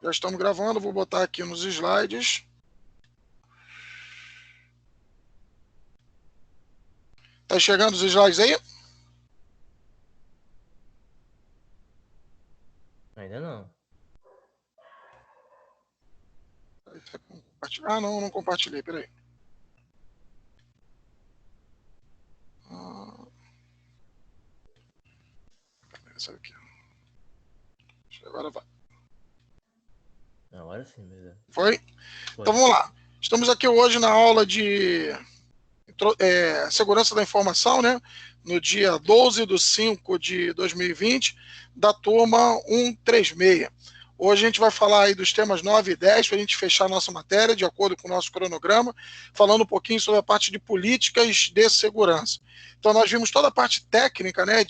Já estamos gravando, vou botar aqui nos slides. Tá chegando os slides aí? Ainda não. Ah, não compartilhei, peraí. Essa aqui. Agora vai. Agora sim, beleza. Foi? Foi. Então vamos lá. Estamos aqui hoje na aula de segurança da informação, né? No dia 12/5/2020, da turma 136. Hoje a gente vai falar aí dos temas 9 e 10, para a gente fechar a nossa matéria, de acordo com o nosso cronograma, falando um pouquinho sobre a parte de políticas de segurança. Então nós vimos toda a parte técnica, né,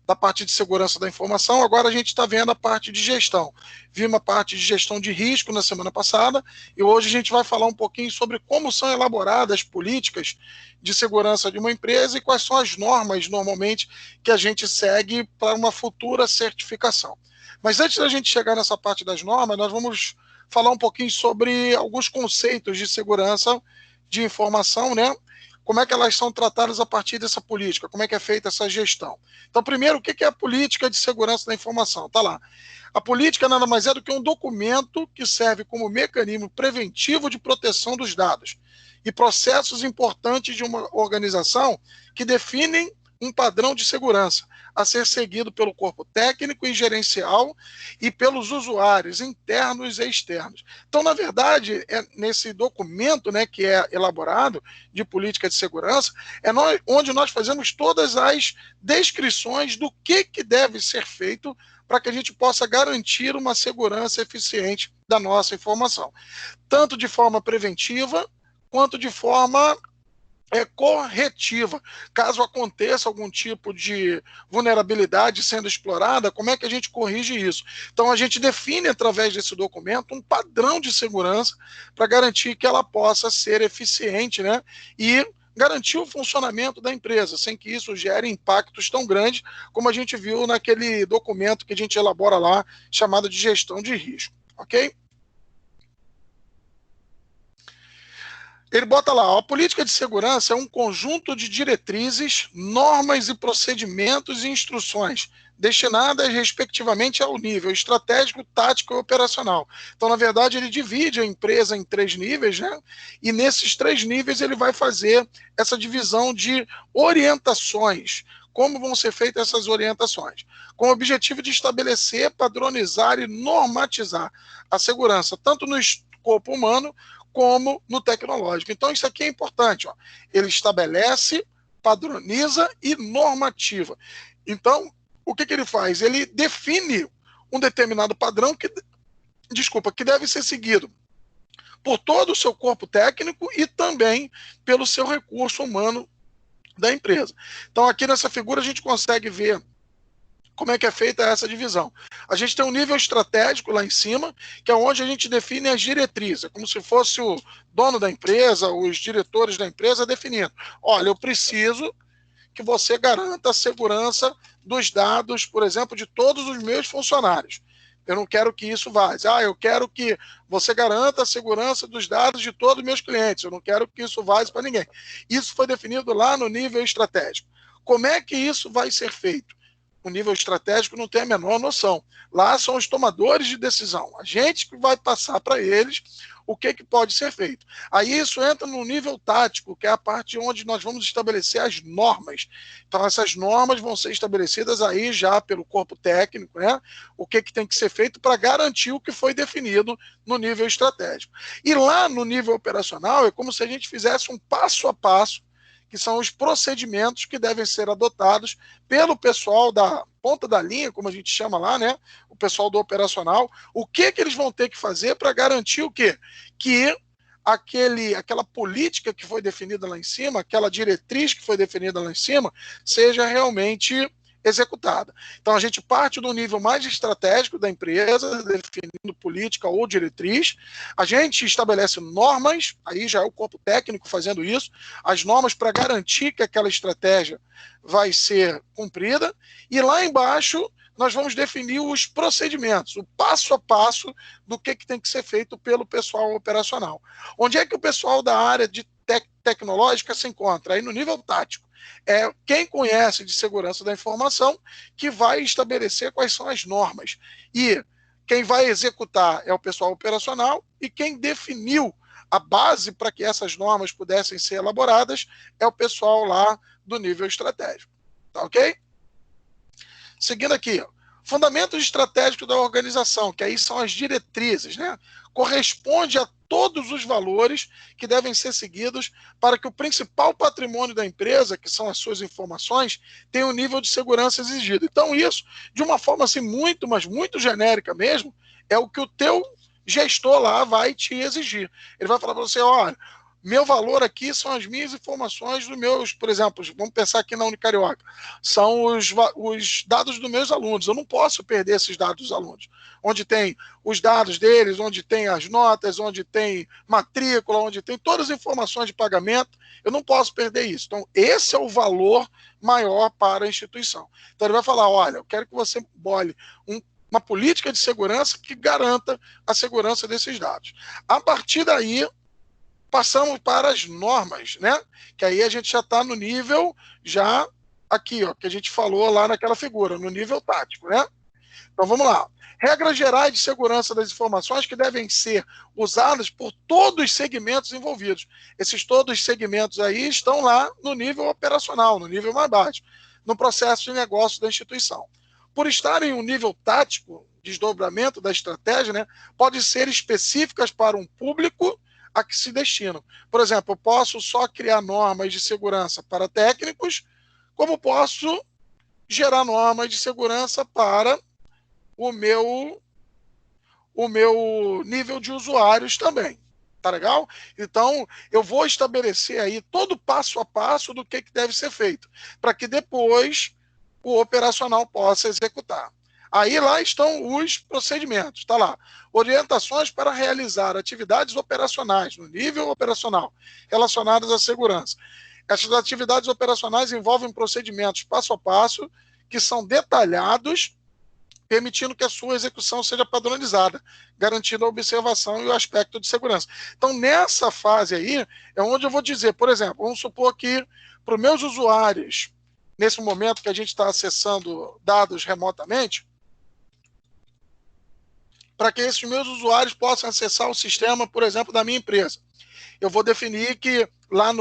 da parte de segurança da informação, agora a gente está vendo a parte de gestão. Vimos a parte de gestão de risco na semana passada, e hoje a gente vai falar um pouquinho sobre como são elaboradas as políticas de segurança de uma empresa e quais são as normas, normalmente, que a gente segue para uma futura certificação. Mas antes da gente chegar nessa parte das normas, nós vamos falar um pouquinho sobre alguns conceitos de segurança de informação, né? Como é que elas são tratadas a partir dessa política, como é que é feita essa gestão. Então, primeiro, o que é a política de segurança da informação? Está lá. A política nada mais é do que um documento que serve como mecanismo preventivo de proteção dos dados e processos importantes de uma organização que definem um padrão de segurança a ser seguido pelo corpo técnico e gerencial e pelos usuários internos e externos. Então, na verdade, nesse documento, né, que é elaborado de política de segurança, onde nós fazemos todas as descrições do que deve ser feito para que a gente possa garantir uma segurança eficiente da nossa informação, tanto de forma preventiva quanto de forma corretiva. Caso aconteça algum tipo de vulnerabilidade sendo explorada, como é que a gente corrige isso? Então, a gente define, através desse documento, um padrão de segurança para garantir que ela possa ser eficiente, né? E garantir o funcionamento da empresa, sem que isso gere impactos tão grandes como a gente viu naquele documento que a gente elabora lá, chamado de gestão de risco, ok? Ele bota lá, a política de segurança é um conjunto de diretrizes, normas e procedimentos e instruções destinadas respectivamente ao nível estratégico, tático e operacional. Então, na verdade, ele divide a empresa em 3 níveis, né? E nesses 3 níveis ele vai fazer essa divisão de orientações. Como vão ser feitas essas orientações? Com o objetivo de estabelecer, padronizar e normatizar a segurança, tanto no escopo humano como no tecnológico. Então, isso aqui é importante. Ó. Ele estabelece, padroniza e normativa. Então, o que ele faz? Ele define um determinado padrão que deve ser seguido por todo o seu corpo técnico e também pelo seu recurso humano da empresa. Então, aqui nessa figura, a gente consegue ver como é que é feita essa divisão. A gente tem um nível estratégico lá em cima, que é onde a gente define as diretrizes, como se fosse o dono da empresa, os diretores da empresa definindo. Olha, eu preciso que você garanta a segurança dos dados, por exemplo, de todos os meus funcionários. Eu não quero que isso vaze. Eu quero que você garanta a segurança dos dados de todos os meus clientes. Eu não quero que isso vaze para ninguém. Isso foi definido lá no nível estratégico. Como é que isso vai ser feito? O nível estratégico não tem a menor noção. Lá são os tomadores de decisão. A gente que vai passar para eles o que pode ser feito. Aí isso entra no nível tático, que é a parte onde nós vamos estabelecer as normas. Então, essas normas vão ser estabelecidas aí já pelo corpo técnico, né? O que tem que ser feito para garantir o que foi definido no nível estratégico. E lá no nível operacional, é como se a gente fizesse um passo a passo, que são os procedimentos que devem ser adotados pelo pessoal da ponta da linha, como a gente chama lá, né? O pessoal do operacional. O que eles vão ter que fazer para garantir o quê? Que aquela política que foi definida lá em cima, aquela diretriz que foi definida lá em cima, seja realmente executada. Então, a gente parte do nível mais estratégico da empresa, definindo política ou diretriz. A gente estabelece normas, aí já é o corpo técnico fazendo isso, as normas para garantir que aquela estratégia vai ser cumprida. E lá embaixo, nós vamos definir os procedimentos, o passo a passo do que tem que ser feito pelo pessoal operacional. Onde é que o pessoal da área de tecnológica se encontra? Aí no nível tático. É quem conhece de segurança da informação que vai estabelecer quais são as normas. E quem vai executar é o pessoal operacional, e quem definiu a base para que essas normas pudessem ser elaboradas é o pessoal lá do nível estratégico. Tá ok? Seguindo aqui, ó, fundamentos estratégicos da organização, que aí são as diretrizes, né? Corresponde a todos os valores que devem ser seguidos para que o principal patrimônio da empresa, que são as suas informações, tenha um nível de segurança exigido. Então isso, de uma forma assim muito, mas muito genérica mesmo, é o que o teu gestor lá vai te exigir. Ele vai falar para você, olha, meu valor aqui são as minhas informações dos meus, por exemplo, vamos pensar aqui na Unicarioca, são os dados dos meus alunos. Eu não posso perder esses dados dos alunos. Onde tem os dados deles, onde tem as notas, onde tem matrícula, onde tem todas as informações de pagamento, eu não posso perder isso. Então, esse é o valor maior para a instituição. Então, ele vai falar, olha, eu quero que você bole uma política de segurança que garanta a segurança desses dados. A partir daí, passamos para as normas, né? Que aí a gente já está no nível, já aqui, ó, que a gente falou lá naquela figura, no nível tático, né? Então vamos lá. Regras gerais de segurança das informações que devem ser usadas por todos os segmentos envolvidos. Esses todos os segmentos aí estão lá no nível operacional, no nível mais baixo, no processo de negócio da instituição. Por estar em um nível tático, desdobramento da estratégia, né, pode ser específicas para um público a que se destinam. Por exemplo, eu posso só criar normas de segurança para técnicos, como posso gerar normas de segurança para o meu nível de usuários também. Tá legal? Então, eu vou estabelecer aí todo passo a passo do que deve ser feito, para que depois o operacional possa executar. Aí lá estão os procedimentos, tá lá. Orientações para realizar atividades operacionais, no nível operacional, relacionadas à segurança. Essas atividades operacionais envolvem procedimentos passo a passo, que são detalhados, permitindo que a sua execução seja padronizada, garantindo a observação e o aspecto de segurança. Então, nessa fase aí, é onde eu vou dizer, por exemplo, vamos supor que para os meus usuários, nesse momento que a gente está acessando dados remotamente, para que esses meus usuários possam acessar o sistema, por exemplo, da minha empresa. Eu vou definir que lá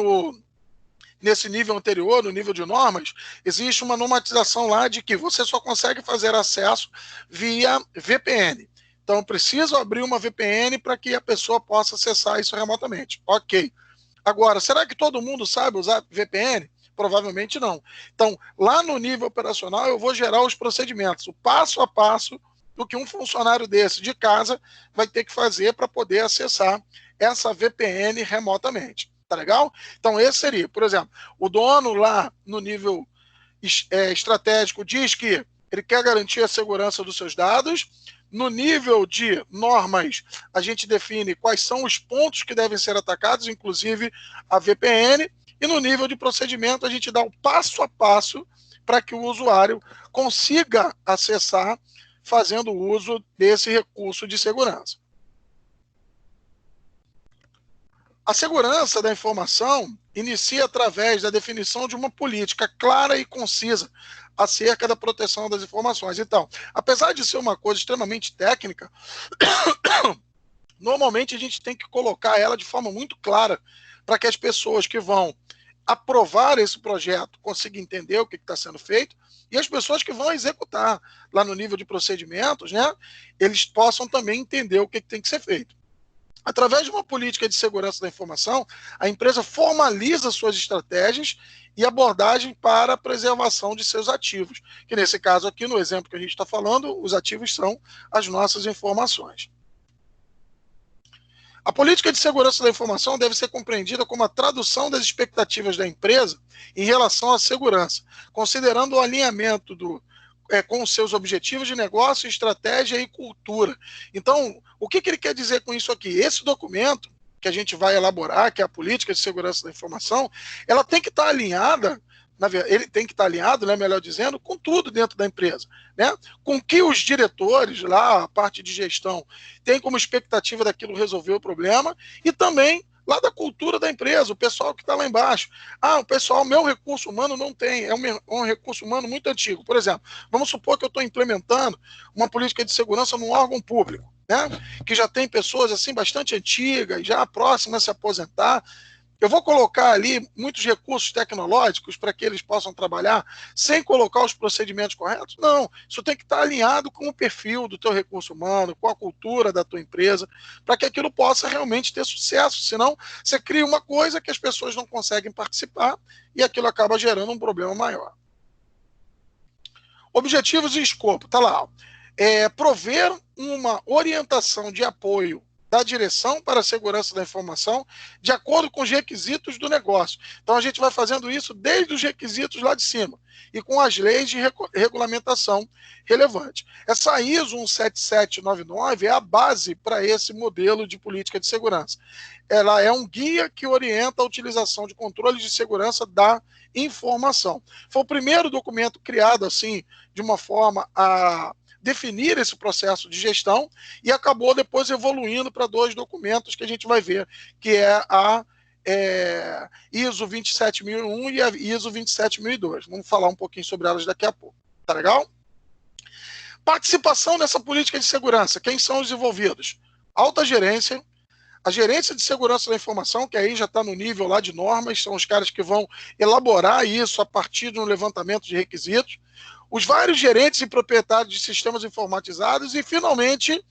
nesse nível anterior, no nível de normas, existe uma normatização lá de que você só consegue fazer acesso via VPN. Então, eu preciso abrir uma VPN para que a pessoa possa acessar isso remotamente. Ok. Agora, será que todo mundo sabe usar VPN? Provavelmente não. Então, lá no nível operacional, eu vou gerar os procedimentos, o passo a passo do que um funcionário desse de casa vai ter que fazer para poder acessar essa VPN remotamente. Tá legal? Então, esse seria, por exemplo, o dono lá no nível estratégico diz que ele quer garantir a segurança dos seus dados. No nível de normas, a gente define quais são os pontos que devem ser atacados, inclusive a VPN. E no nível de procedimento, a gente dá o passo a passo para que o usuário consiga acessar fazendo uso desse recurso de segurança. A segurança da informação inicia através da definição de uma política clara e concisa acerca da proteção das informações. Então, apesar de ser uma coisa extremamente técnica, normalmente a gente tem que colocar ela de forma muito clara para que as pessoas que vão aprovar esse projeto consigam entender o que está sendo feito e as pessoas que vão executar lá no nível de procedimentos, né, eles possam também entender o que tem que ser feito. Através de uma política de segurança da informação, a empresa formaliza suas estratégias e abordagem para a preservação de seus ativos, que nesse caso aqui, no exemplo que a gente está falando, os ativos são as nossas informações. A política de segurança da informação deve ser compreendida como a tradução das expectativas da empresa em relação à segurança, considerando o alinhamento com os seus objetivos de negócio, estratégia e cultura. Então, o que ele quer dizer com isso aqui? Esse documento que a gente vai elaborar, que é a política de segurança da informação, ela tem que estar alinhada ele tem que estar alinhado, né, melhor dizendo, com tudo dentro da empresa, né? Com que os diretores lá, a parte de gestão, tem como expectativa daquilo resolver o problema, e também lá da cultura da empresa, o pessoal que está lá embaixo. O pessoal, meu recurso humano não tem, é um recurso humano muito antigo. Por exemplo, vamos supor que eu estou implementando uma política de segurança num órgão público, né? Que já tem pessoas assim bastante antigas, já próximas a se aposentar. Eu vou colocar ali muitos recursos tecnológicos para que eles possam trabalhar sem colocar os procedimentos corretos? Não, isso tem que estar alinhado com o perfil do teu recurso humano, com a cultura da tua empresa, para que aquilo possa realmente ter sucesso. Senão, você cria uma coisa que as pessoas não conseguem participar e aquilo acaba gerando um problema maior. Objetivos e escopo, tá lá. Prover uma orientação de apoio da direção para a segurança da informação de acordo com os requisitos do negócio. Então, a gente vai fazendo isso desde os requisitos lá de cima e com as leis de regulamentação relevante. Essa ISO 17799 é a base para esse modelo de política de segurança. Ela é um guia que orienta a utilização de controles de segurança da informação. Foi o primeiro documento criado assim, de uma forma a definir esse processo de gestão e acabou depois evoluindo para 2 documentos que a gente vai ver, que é a ISO 27001 e a ISO 27002. Vamos falar um pouquinho sobre elas daqui a pouco. Tá legal? Participação nessa política de segurança. Quem são os envolvidos? Alta gerência, a gerência de segurança da informação, que aí já está no nível lá de normas, são os caras que vão elaborar isso a partir de um levantamento de requisitos, os vários gerentes e proprietários de sistemas informatizados e, finalmente,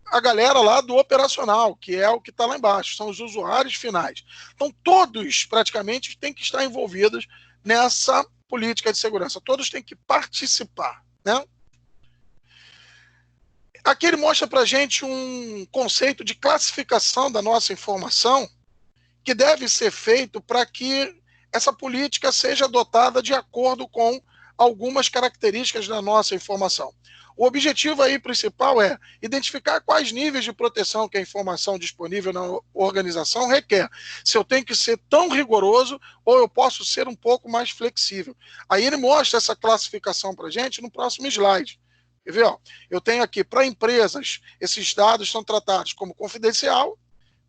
a galera lá do operacional, que é o que está lá embaixo, são os usuários finais. Então, todos, praticamente, têm que estar envolvidos nessa política de segurança. Todos têm que participar, né? Aqui ele mostra para a gente um conceito de classificação da nossa informação que deve ser feito para que essa política seja adotada de acordo com algumas características da nossa informação. O objetivo aí principal é identificar quais níveis de proteção que a informação disponível na organização requer. Se eu tenho que ser tão rigoroso ou eu posso ser um pouco mais flexível. Aí ele mostra essa classificação para a gente no próximo slide. Quer ver? Eu tenho aqui, para empresas, esses dados são tratados como confidencial,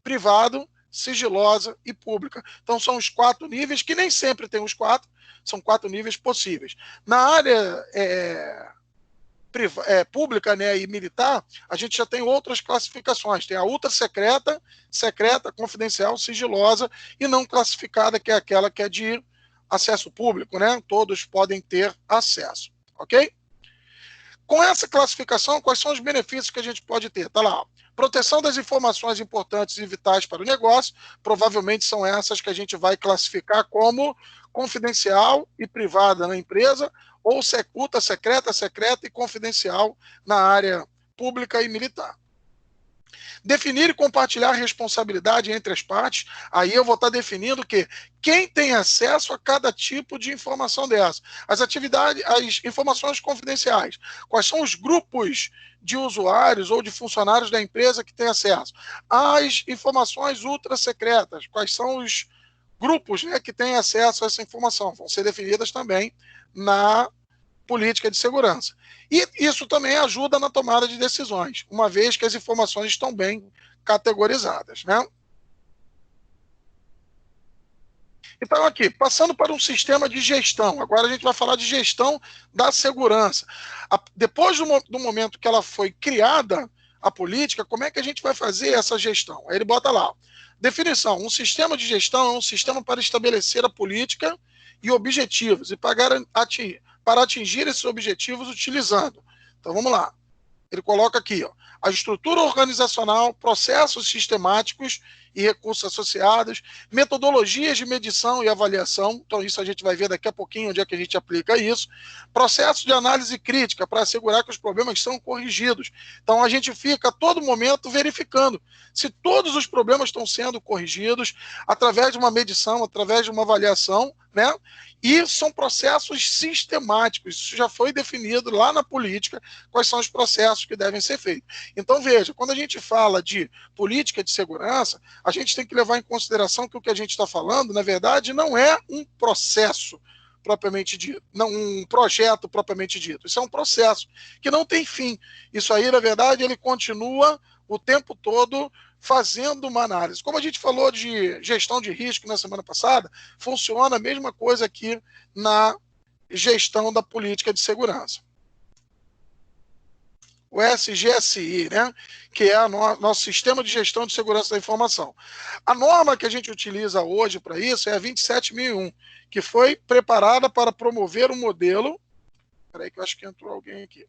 privado, sigilosa e pública. Então, são os 4 níveis, que nem sempre tem os 4, são 4 níveis possíveis. Na área pública, né, e militar, a gente já tem outras classificações. Tem a ultra secreta, secreta, confidencial, sigilosa e não classificada, que é aquela que é de acesso público, né? Todos podem ter acesso, ok? Com essa classificação, quais são os benefícios que a gente pode ter? Tá lá, ó. Proteção das informações importantes e vitais para o negócio, provavelmente são essas que a gente vai classificar como confidencial e privada na empresa, ou ultra secreta, secreta e confidencial na área pública e militar. Definir e compartilhar a responsabilidade entre as partes, aí eu vou estar definindo que quem tem acesso a cada tipo de informação dessa. As atividades, as informações confidenciais. Quais são os grupos de usuários ou de funcionários da empresa que têm acesso? As informações ultra secretas. Quais são os grupos, né, que têm acesso a essa informação? Vão ser definidas também na política de segurança. E isso também ajuda na tomada de decisões, uma vez que as informações estão bem categorizadas, né? Então, aqui, passando para um sistema de gestão. Agora a gente vai falar de gestão da segurança. Depois do momento que ela foi criada, a política, como é que a gente vai fazer essa gestão? Aí ele bota lá, definição, um sistema de gestão é um sistema para estabelecer a política e objetivos, e para atingir esses objetivos utilizando. Então, vamos lá. Ele coloca aqui, ó, a estrutura organizacional, processos sistemáticos e recursos associados, metodologias de medição e avaliação, então isso a gente vai ver daqui a pouquinho onde é que a gente aplica isso, processo de análise crítica para assegurar que os problemas são corrigidos. Então a gente fica a todo momento verificando se todos os problemas estão sendo corrigidos através de uma medição, através de uma avaliação, né? E são processos sistemáticos, isso já foi definido lá na política, quais são os processos que devem ser feitos. Então, veja, quando a gente fala de política de segurança, a gente tem que levar em consideração que o que a gente está falando, na verdade, não é um processo. propriamente dito, não um projeto propriamente dito. Isso é um processo que não tem fim. Isso aí, na verdade, ele continua o tempo todo fazendo uma análise. Como a gente falou de gestão de risco na semana passada, funciona a mesma coisa aqui na gestão da política de segurança. O SGSI, né, que é o nosso Sistema de Gestão de Segurança da Informação. A norma que a gente utiliza hoje para isso é a 27001, que foi preparada para promover um modelo... Espera aí que eu acho que entrou alguém aqui.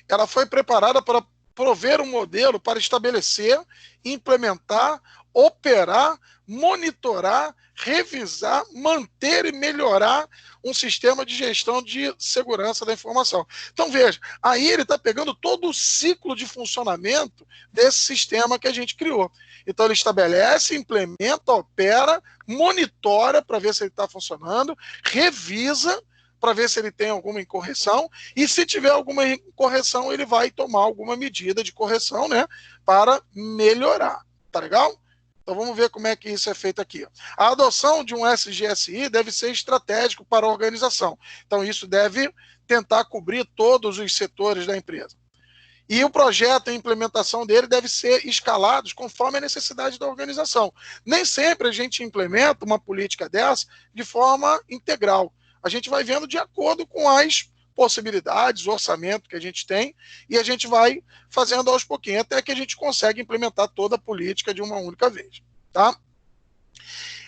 Ela foi preparada para prover um modelo para estabelecer, implementar, operar, monitorar, revisar, manter e melhorar um sistema de gestão de segurança da informação. Então, veja, aí ele está pegando todo o ciclo de funcionamento desse sistema que a gente criou. Então, ele estabelece, implementa, opera, monitora para ver se ele está funcionando, revisa para ver se ele tem alguma incorreção, e se tiver alguma incorreção, ele vai tomar alguma medida de correção, né, para melhorar. Tá legal? Então vamos ver como é que isso é feito aqui. A adoção de um SGSI deve ser estratégico para a organização. Então isso deve tentar cobrir todos os setores da empresa. E o projeto e a implementação dele deve ser escalados conforme a necessidade da organização. Nem sempre a gente implementa uma política dessa de forma integral. A gente vai vendo de acordo com as possibilidades, o orçamento que a gente tem, e a gente vai fazendo aos pouquinhos, até que a gente consegue implementar toda a política de uma única vez. Tá?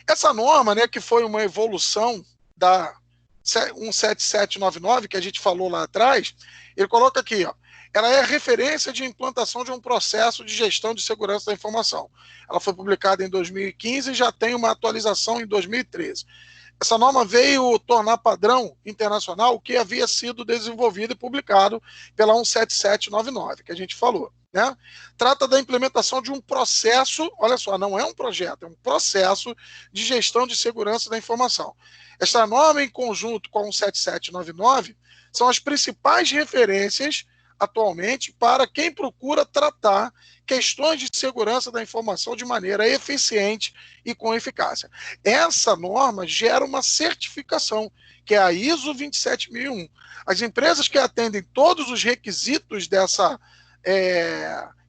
Essa norma, né, que foi uma evolução da 17799, que a gente falou lá atrás, ele coloca aqui, ó, ela é a referência de implantação de um processo de gestão de segurança da informação. Ela foi publicada em 2015 e já tem uma atualização em 2013. Essa norma veio tornar padrão internacional o que havia sido desenvolvido e publicado pela 17799, que a gente falou. Né? Trata da implementação de um processo, olha só, não é um projeto, é um processo de gestão de segurança da informação. Esta norma, em conjunto com a 17799, são as principais referências atualmente para quem procura tratar questões de segurança da informação de maneira eficiente e com eficácia. Essa norma gera uma certificação, que é a ISO 27001. As empresas que atendem todos os requisitos dessa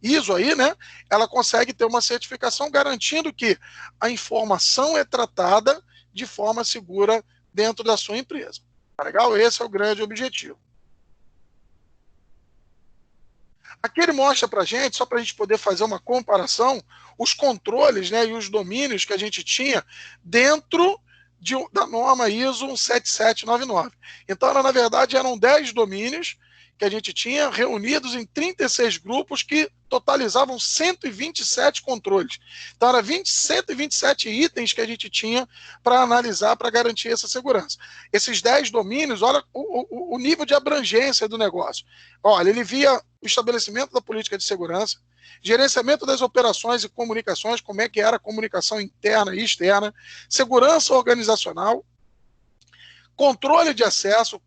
ISO aí, né, ela consegue ter uma certificação garantindo que a informação é tratada de forma segura dentro da sua empresa. Tá legal? Esse é o grande objetivo. Aqui ele mostra para a gente, só para a gente poder fazer uma comparação, os controles, né, e os domínios que a gente tinha dentro da norma ISO 17799. Então, na verdade, eram 10 domínios que a gente tinha reunidos em 36 grupos que totalizavam 127 controles. Então, eram 127 itens que a gente tinha para analisar, para garantir essa segurança. Esses 10 domínios, olha o nível de abrangência do negócio. Olha, ele via o estabelecimento da política de segurança, gerenciamento das operações e comunicações, como é que era a comunicação interna e externa, segurança organizacional, controle de acesso,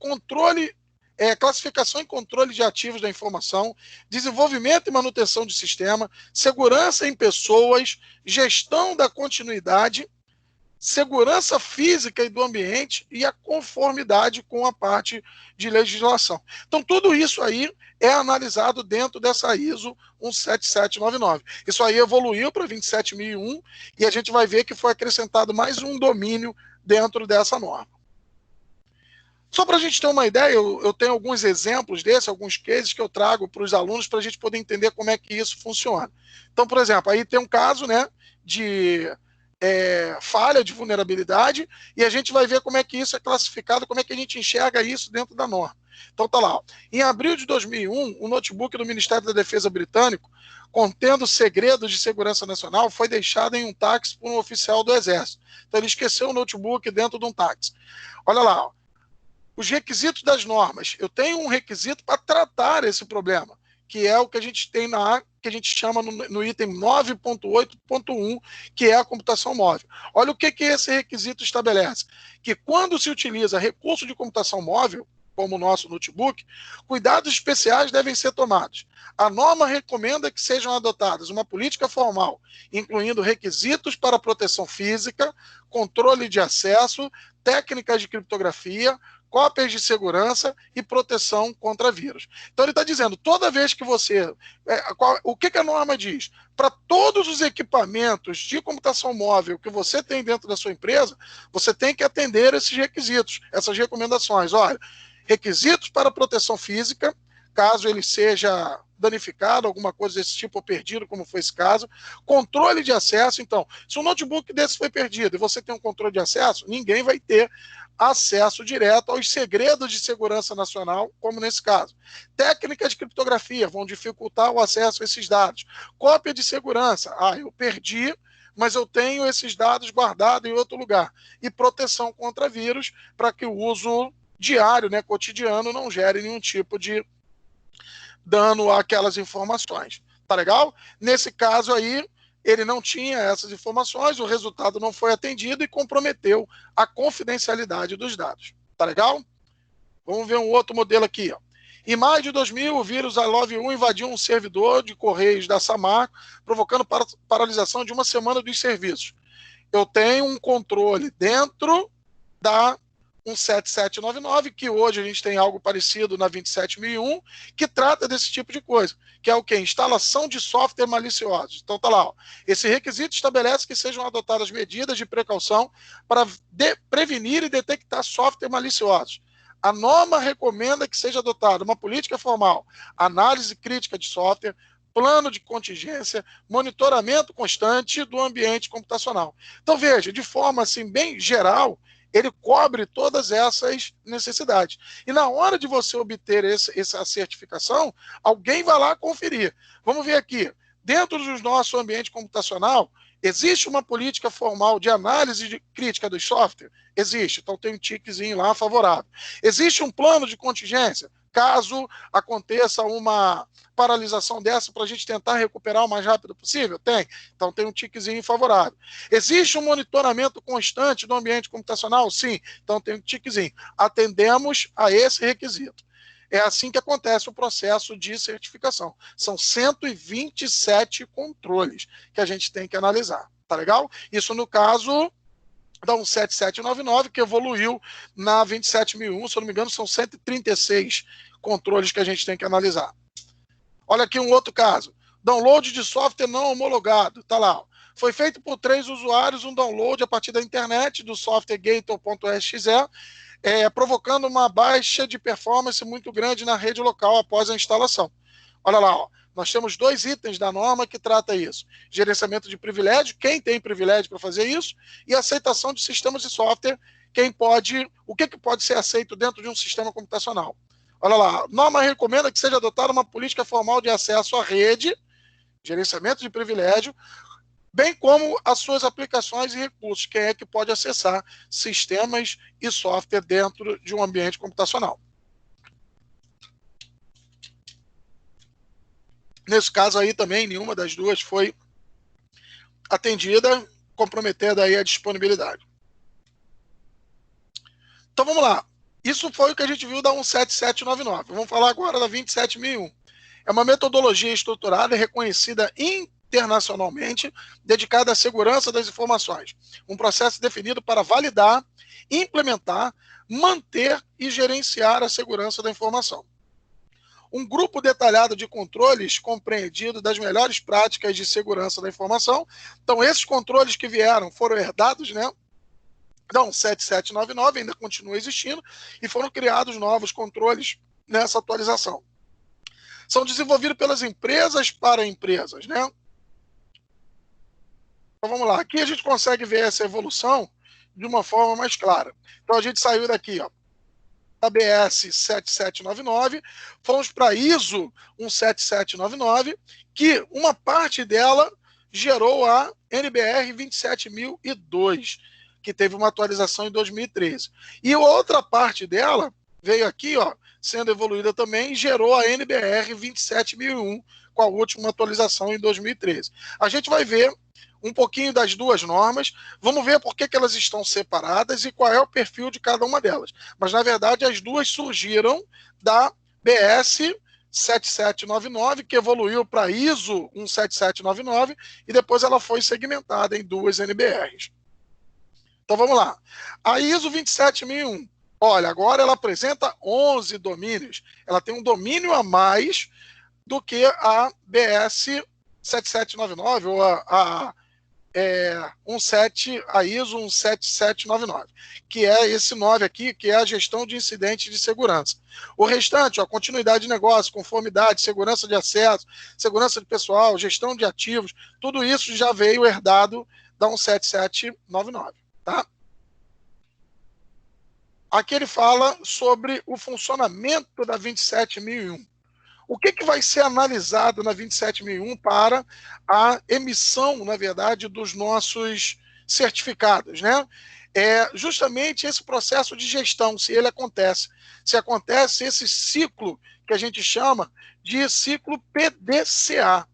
classificação e controle de ativos da informação, desenvolvimento e manutenção de sistema, segurança em pessoas, gestão da continuidade, segurança física e do ambiente e a conformidade com a parte de legislação. Então, tudo isso aí é analisado dentro dessa ISO 17799. Isso aí evoluiu para 27001 e a gente vai ver que foi acrescentado mais um domínio dentro dessa norma. Só para a gente ter uma ideia, eu tenho alguns exemplos desses, alguns cases que eu trago para os alunos para a gente poder entender como é que isso funciona. Então, por exemplo, aí tem um caso, né, de falha de vulnerabilidade e a gente vai ver como é que isso é classificado, como é que a gente enxerga isso dentro da norma. Então tá lá. Ó. Em abril de 2001, o notebook do Ministério da Defesa britânico, contendo segredos de segurança nacional, foi deixado em um táxi por um oficial do Exército. Então ele esqueceu o notebook dentro de um táxi. Olha lá, ó. Os requisitos das normas. Eu tenho um requisito para tratar esse problema, que é o que a gente tem que a gente chama no item 9.8.1, que é a computação móvel. Olha o que esse requisito estabelece. Que quando se utiliza recurso de computação móvel, como o nosso notebook, cuidados especiais devem ser tomados. A norma recomenda que sejam adotadas uma política formal, incluindo requisitos para proteção física, controle de acesso, técnicas de criptografia, cópias de segurança e proteção contra vírus. Então ele está dizendo, toda vez que você... o que a norma diz? Para todos os equipamentos de computação móvel que você tem dentro da sua empresa, você tem que atender esses requisitos, essas recomendações. Olha, requisitos para proteção física, caso ele seja danificado, alguma coisa desse tipo, ou perdido, como foi esse caso. Controle de acesso, então, se um notebook desse foi perdido e você tem um controle de acesso, ninguém vai ter acesso direto aos segredos de segurança nacional, como nesse caso. Técnicas de criptografia vão dificultar o acesso a esses dados. Cópia de segurança. Eu perdi, mas eu tenho esses dados guardados em outro lugar. E proteção contra vírus, para que o uso diário, né, cotidiano, não gere nenhum tipo de dano àquelas informações. Tá legal? Nesse caso aí, ele não tinha essas informações, o resultado não foi atendido e comprometeu a confidencialidade dos dados. Tá legal? Vamos ver um outro modelo aqui. Ó. Em maio de 2000, o vírus Alove1 invadiu um servidor de correios da Samarco, provocando paralisação de uma semana dos serviços. Eu tenho um controle dentro da 17799, que hoje a gente tem algo parecido na 27001, que trata desse tipo de coisa, que é o quê? Instalação de software maliciosos. Então tá lá, ó. Esse requisito estabelece que sejam adotadas medidas de precaução para prevenir e detectar software maliciosos. A norma recomenda que seja adotada uma política formal, análise crítica de software, plano de contingência, monitoramento constante do ambiente computacional. Então veja, de forma assim bem geral, ele cobre todas essas necessidades. E na hora de você obter essa certificação, alguém vai lá conferir. Vamos ver aqui. Dentro do nosso ambiente computacional, existe uma política formal de análise de crítica do software? Existe. Então tem um tiquezinho lá favorável. Existe um plano de contingência? Caso aconteça uma paralisação dessa para a gente tentar recuperar o mais rápido possível? Tem. Então tem um tiquezinho favorável. Existe um monitoramento constante do ambiente computacional? Sim. Então tem um tiquezinho. Atendemos a esse requisito. É assim que acontece o processo de certificação. São 127 controles que a gente tem que analisar. Tá legal? Isso no caso da 17799, que evoluiu na 27001, se eu não me engano, são 136 controles que a gente tem que analisar. Olha aqui um outro caso. Download de software não homologado. Tá lá. Ó. Foi feito por 3 usuários um download a partir da internet do software Gator.exe, provocando uma baixa de performance muito grande na rede local após a instalação. Olha lá, ó. Nós temos 2 itens da norma que trata isso. Gerenciamento de privilégio, quem tem privilégio para fazer isso, e aceitação de sistemas de software, o que pode ser aceito dentro de um sistema computacional. Olha lá, a norma recomenda que seja adotada uma política formal de acesso à rede, gerenciamento de privilégio, bem como as suas aplicações e recursos, quem é que pode acessar sistemas e software dentro de um ambiente computacional. Nesse caso aí também, nenhuma das duas foi atendida, comprometendo aí a disponibilidade. Então vamos lá. Isso foi o que a gente viu da 17799. Vamos falar agora da 27001. É uma metodologia estruturada e reconhecida internacionalmente, dedicada à segurança das informações. Um processo definido para validar, implementar, manter e gerenciar a segurança da informação. Um grupo detalhado de controles compreendido das melhores práticas de segurança da informação. Então, esses controles que vieram foram herdados, né? Então, 7799 ainda continua existindo e foram criados novos controles nessa atualização. São desenvolvidos pelas empresas para empresas, né? Então, vamos lá. Aqui a gente consegue ver essa evolução de uma forma mais clara. Então, a gente saiu daqui, ó, ABS 7799, fomos para ISO 17799, que uma parte dela gerou a NBR 27002, que teve uma atualização em 2013. E outra parte dela veio aqui, ó, sendo evoluída também, e gerou a NBR 27001, com a última atualização em 2013. A gente vai ver um pouquinho das duas normas, vamos ver por que elas estão separadas e qual é o perfil de cada uma delas. Mas, na verdade, as duas surgiram da BS 7799, que evoluiu para ISO 17799, e depois ela foi segmentada em duas NBRs. Então, vamos lá. A ISO 27001, olha, agora ela apresenta 11 domínios. Ela tem um domínio a mais do que a BS 7799 ou a ISO 17799, que é esse 9 aqui, que é a gestão de incidentes de segurança. O restante, ó, continuidade de negócio, conformidade, segurança de acesso, segurança de pessoal, gestão de ativos, tudo isso já veio herdado da 17799, tá? Aqui ele fala sobre o funcionamento da 27001. O que vai ser analisado na 27001 para a emissão, na verdade, dos nossos certificados, né? É justamente esse processo de gestão, se ele acontece. Se acontece esse ciclo que a gente chama de ciclo PDCA,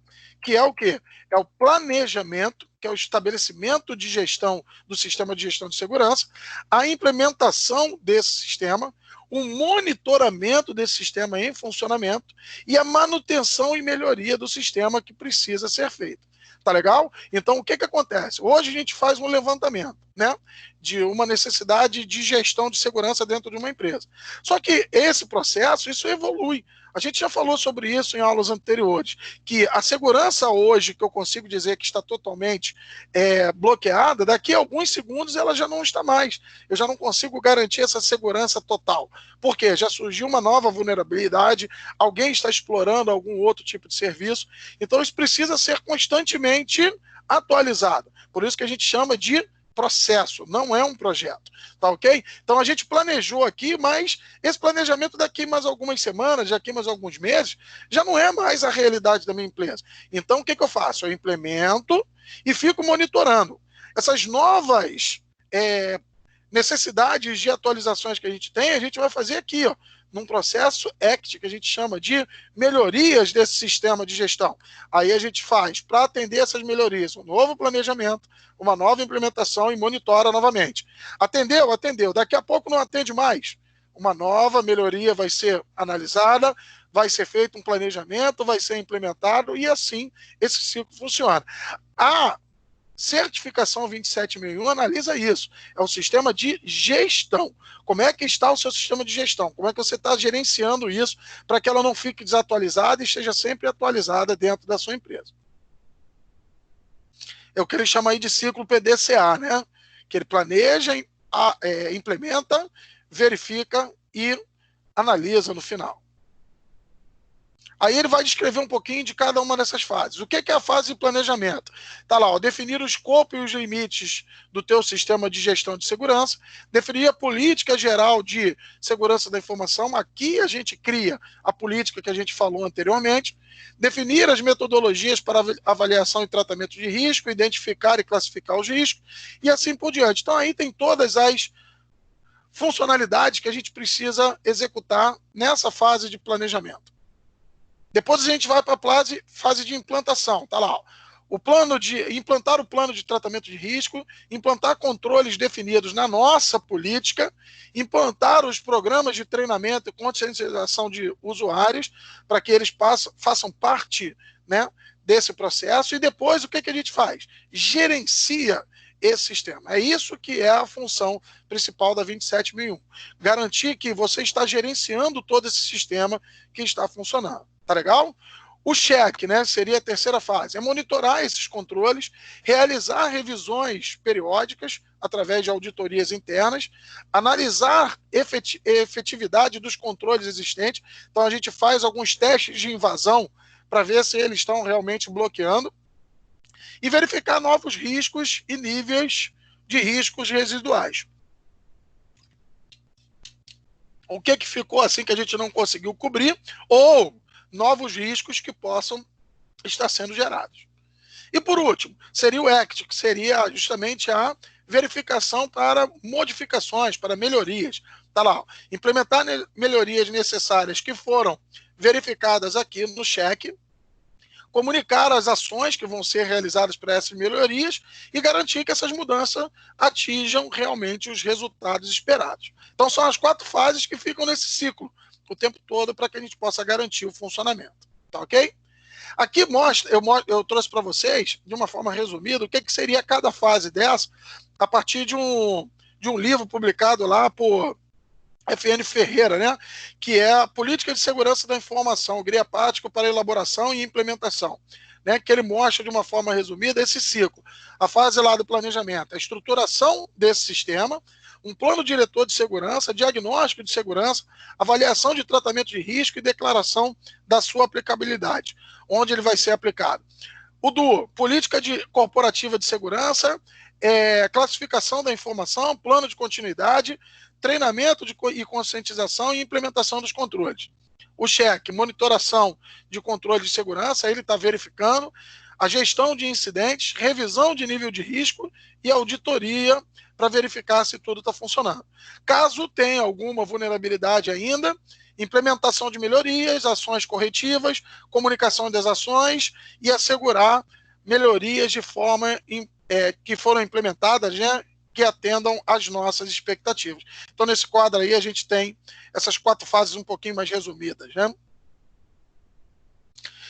que é o quê? É o planejamento, que é o estabelecimento de gestão do sistema de gestão de segurança, a implementação desse sistema, o monitoramento desse sistema em funcionamento e a manutenção e melhoria do sistema que precisa ser feito. Tá legal? Então, o que acontece? Hoje a gente faz um levantamento, né, de uma necessidade de gestão de segurança dentro de uma empresa. Só que esse processo, isso evolui. A gente já falou sobre isso em aulas anteriores, que a segurança hoje, que eu consigo dizer que está totalmente bloqueada, daqui a alguns segundos ela já não está mais. Eu já não consigo garantir essa segurança total. Por quê? Já surgiu uma nova vulnerabilidade, alguém está explorando algum outro tipo de serviço, então isso precisa ser constantemente atualizado. Por isso que a gente chama de processo, não é um projeto, tá ok? Então a gente planejou aqui, mas esse planejamento daqui mais algumas semanas, daqui mais alguns meses, já não é mais a realidade da minha empresa. Então o que eu faço? Eu implemento e fico monitorando. Essas novas necessidades de atualizações que a gente tem, a gente vai fazer aqui, ó, num processo ACT, que a gente chama de melhorias desse sistema de gestão. Aí a gente faz, para atender essas melhorias, um novo planejamento, uma nova implementação e monitora novamente. Atendeu? Atendeu. Daqui a pouco não atende mais. Uma nova melhoria vai ser analisada, vai ser feito um planejamento, vai ser implementado e assim esse ciclo funciona. A certificação 27001 analisa isso. É o sistema de gestão. Como é que está o seu sistema de gestão? Como é que você está gerenciando isso para que ela não fique desatualizada e esteja sempre atualizada dentro da sua empresa? É o que ele chama aí de ciclo PDCA, né? Que ele planeja, implementa, verifica e analisa no final. Aí ele vai descrever um pouquinho de cada uma dessas fases. O que é a fase de planejamento? Está lá, ó, definir o escopo e os limites do teu sistema de gestão de segurança, definir a política geral de segurança da informação. Aqui a gente cria a política que a gente falou anteriormente, definir as metodologias para avaliação e tratamento de risco, identificar e classificar os riscos, e assim por diante. Então aí tem todas as funcionalidades que a gente precisa executar nessa fase de planejamento. Depois a gente vai para a fase de implantação. Tá lá, ó. Implantar o plano de tratamento de risco, implantar controles definidos na nossa política, implantar os programas de treinamento e conscientização de usuários para que eles façam parte, né, desse processo. E depois o que a gente faz? Gerencia esse sistema. É isso que é a função principal da 27001. Garantir que você está gerenciando todo esse sistema que está funcionando. Tá legal? O check, né, seria a terceira fase. É monitorar esses controles, realizar revisões periódicas através de auditorias internas, analisar efetividade dos controles existentes. Então a gente faz alguns testes de invasão para ver se eles estão realmente bloqueando e verificar novos riscos e níveis de riscos residuais. O que ficou assim que a gente não conseguiu cobrir ou novos riscos que possam estar sendo gerados. E por último, seria o ACT, que seria justamente a verificação para modificações, para melhorias. Está lá, ó, implementar melhorias necessárias que foram verificadas aqui no cheque, comunicar as ações que vão ser realizadas para essas melhorias e garantir que essas mudanças atinjam realmente os resultados esperados. Então, são as 4 fases que ficam nesse ciclo o tempo todo para que a gente possa garantir o funcionamento. Tá ok? Aqui eu trouxe para vocês, de uma forma resumida, o que seria cada fase dessa, a partir de um livro publicado lá por FN Ferreira, né? Que é a Política de Segurança da Informação, guia prático para elaboração e implementação, né? Que ele mostra de uma forma resumida esse ciclo. A fase lá do planejamento, a estruturação desse sistema, um plano diretor de segurança, diagnóstico de segurança, avaliação de tratamento de risco e declaração da sua aplicabilidade, onde ele vai ser aplicado. O do política corporativa de segurança, classificação da informação, plano de continuidade, treinamento e conscientização e implementação dos controles. O cheque, monitoração de controle de segurança, ele está verificando, a gestão de incidentes, revisão de nível de risco e auditoria para verificar se tudo está funcionando. Caso tenha alguma vulnerabilidade ainda, implementação de melhorias, ações corretivas, comunicação das ações e assegurar melhorias de forma que foram implementadas, né, que atendam às nossas expectativas. Então, nesse quadro aí, a gente tem essas 4 fases um pouquinho mais resumidas, né?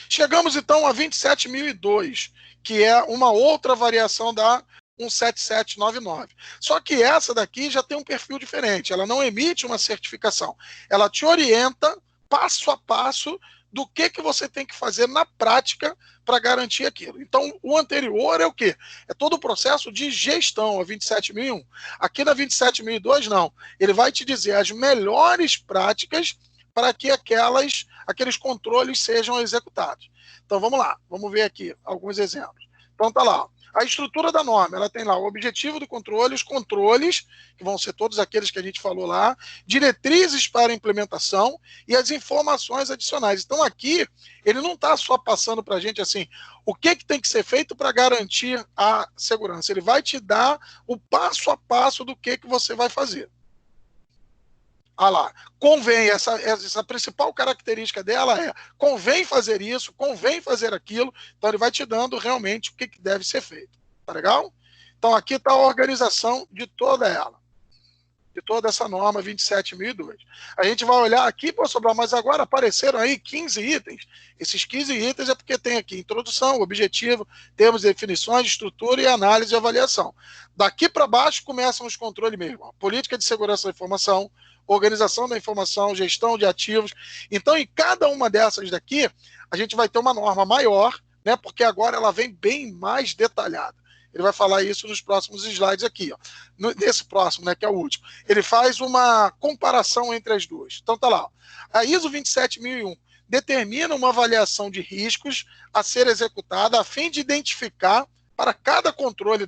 Chegamos, então, a 27002, que é uma outra variação da 17799. Só que essa daqui já tem um perfil diferente. Ela não emite uma certificação. Ela te orienta, passo a passo, do que você tem que fazer na prática para garantir aquilo. Então, o anterior é o quê? É todo o processo de gestão, a 27001. Aqui na 27002, não. Ele vai te dizer as melhores práticas para que aqueles controles sejam executados. Então, vamos lá. Vamos ver aqui alguns exemplos. Então, tá lá. A estrutura da norma, ela tem lá o objetivo do controle, os controles, que vão ser todos aqueles que a gente falou lá, diretrizes para a implementação e as informações adicionais. Então, aqui, ele não está só passando para a gente assim, o que tem que ser feito para garantir a segurança. Ele vai te dar o passo a passo do que você vai fazer. Ah lá, convém, essa principal característica dela é convém fazer isso, convém fazer aquilo, então ele vai te dando realmente o que deve ser feito, tá legal? Então aqui está a organização de toda ela, de toda essa norma 27002. A gente vai olhar aqui, pô, Sobral, mas agora apareceram aí 15 itens, esses 15 itens é porque tem aqui introdução, objetivo, termos, definições, estrutura e análise e avaliação. Daqui para baixo começam os controles mesmo, ó, política de segurança da informação, organização da informação, gestão de ativos. Então, em cada uma dessas daqui, a gente vai ter uma norma maior, né, porque agora ela vem bem mais detalhada. Ele vai falar isso nos próximos slides aqui. Ó. Nesse próximo, né, que é o último. Ele faz uma comparação entre as duas. Então, tá lá. Ó. A ISO 27001 determina uma avaliação de riscos a ser executada a fim de identificar para cada controle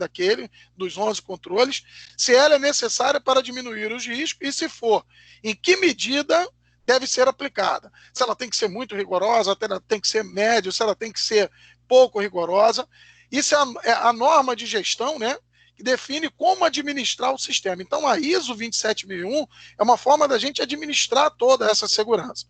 dos 11 controles, se ela é necessária para diminuir os riscos e, se for, em que medida deve ser aplicada. Se ela tem que ser muito rigorosa, se ela tem que ser média, se ela tem que ser pouco rigorosa. Isso é a norma de gestão, né, que define como administrar o sistema. Então, a ISO 27001 é uma forma da gente administrar toda essa segurança.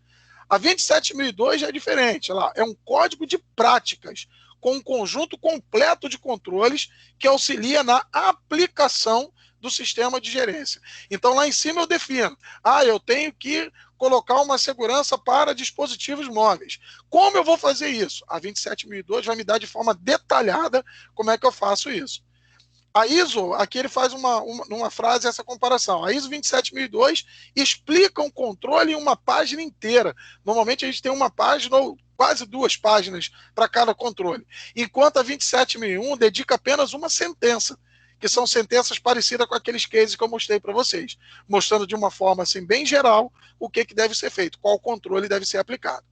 A 27002 já é diferente, é um código de práticas, com um conjunto completo de controles que auxilia na aplicação do sistema de gerência. Então, lá em cima eu defino, eu tenho que colocar uma segurança para dispositivos móveis. Como eu vou fazer isso? A 27002 vai me dar de forma detalhada como é que eu faço isso. A ISO, aqui ele faz numa frase essa comparação. A ISO 27002 explica um controle em uma página inteira. Normalmente a gente tem uma página ou quase 2 páginas para cada controle. Enquanto a 27001 dedica apenas uma sentença, que são sentenças parecidas com aqueles cases que eu mostrei para vocês, mostrando de uma forma assim, bem geral o que deve ser feito, qual controle deve ser aplicado.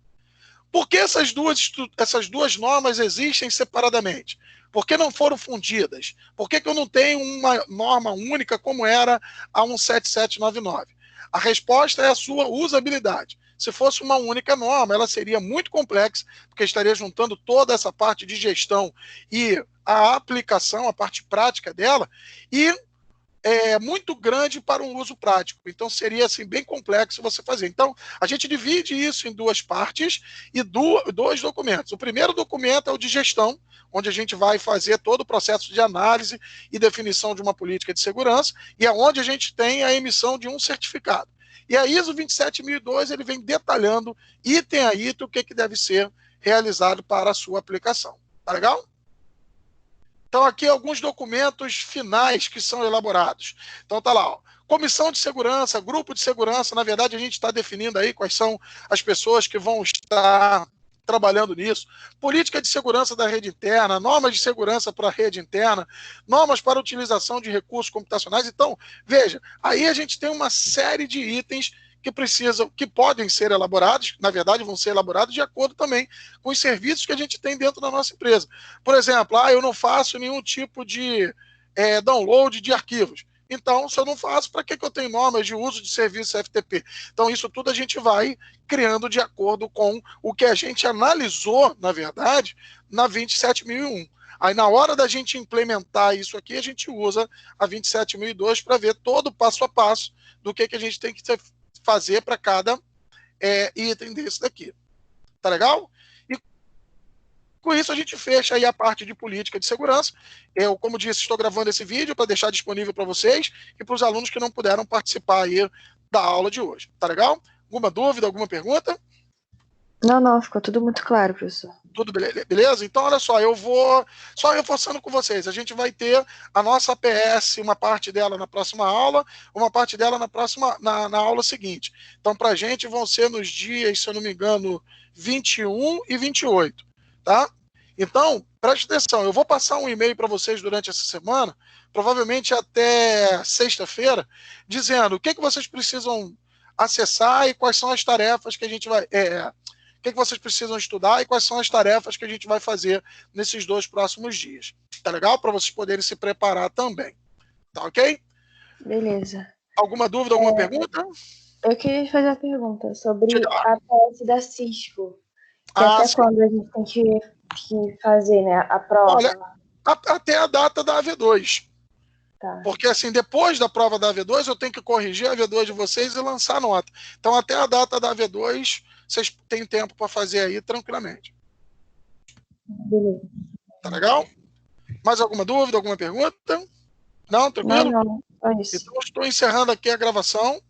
Por que essas duas normas existem separadamente? Por que não foram fundidas? Por que eu não tenho uma norma única como era a 17799? A resposta é a sua usabilidade. Se fosse uma única norma, ela seria muito complexa, porque estaria juntando toda essa parte de gestão e a aplicação, a parte prática dela, e muito grande para um uso prático. Então, seria assim, bem complexo você fazer. Então, a gente divide isso em duas partes e dois documentos. O primeiro documento é o de gestão, onde a gente vai fazer todo o processo de análise e definição de uma política de segurança, e é onde a gente tem a emissão de um certificado. E a ISO 27002 ele vem detalhando, item a item, o que deve ser realizado para a sua aplicação. Tá legal? Então, aqui alguns documentos finais que são elaborados. Então, tá lá, ó. Comissão de segurança, grupo de segurança, na verdade, a gente está definindo aí quais são as pessoas que vão estar trabalhando nisso. Política de segurança da rede interna, normas de segurança para a rede interna, normas para a utilização de recursos computacionais. Então, veja, aí a gente tem uma série de itens que podem ser elaborados, na verdade, vão ser elaborados de acordo também com os serviços que a gente tem dentro da nossa empresa. Por exemplo, eu não faço nenhum tipo de download de arquivos. Então, se eu não faço, para que eu tenho normas de uso de serviço FTP? Então, isso tudo a gente vai criando de acordo com o que a gente analisou, na verdade, na 27001. Aí, na hora da gente implementar isso aqui, a gente usa a 27002 para ver todo o passo a passo do que a gente tem que fazer para cada item desse daqui. Tá legal? E com isso a gente fecha aí a parte de política de segurança. Eu, como disse, estou gravando esse vídeo para deixar disponível para vocês e para os alunos que não puderam participar aí da aula de hoje. Tá legal? Alguma dúvida, alguma pergunta? Não, ficou tudo muito claro, professor. Tudo beleza? Então, olha só, eu vou só reforçando com vocês. A gente vai ter a nossa APS, uma parte dela na próxima aula, uma parte dela na aula seguinte. Então, para a gente vão ser nos dias, se eu não me engano, 21 e 28, tá? Então, preste atenção, eu vou passar um e-mail para vocês durante essa semana, provavelmente até sexta-feira, dizendo o que vocês precisam acessar e quais são as tarefas que a gente vai... o que vocês precisam estudar e quais são as tarefas que a gente vai fazer nesses 2 próximos dias. Tá legal? Para vocês poderem se preparar também. Tá ok? Beleza. Alguma dúvida, alguma pergunta? Eu queria fazer a pergunta sobre a APS da Cisco. Que até sim. quando a gente tem que fazer, né, a prova? Olha, até a data da AV2. Tá. Porque, assim, depois da prova da AV2, eu tenho que corrigir a AV2 de vocês e lançar a nota. Então, até a data da AV2, vocês têm tempo para fazer aí tranquilamente. Beleza. Tá legal? Mais alguma dúvida, alguma pergunta? Não? Tranquilo? Não, é isso. Então, estou encerrando aqui a gravação.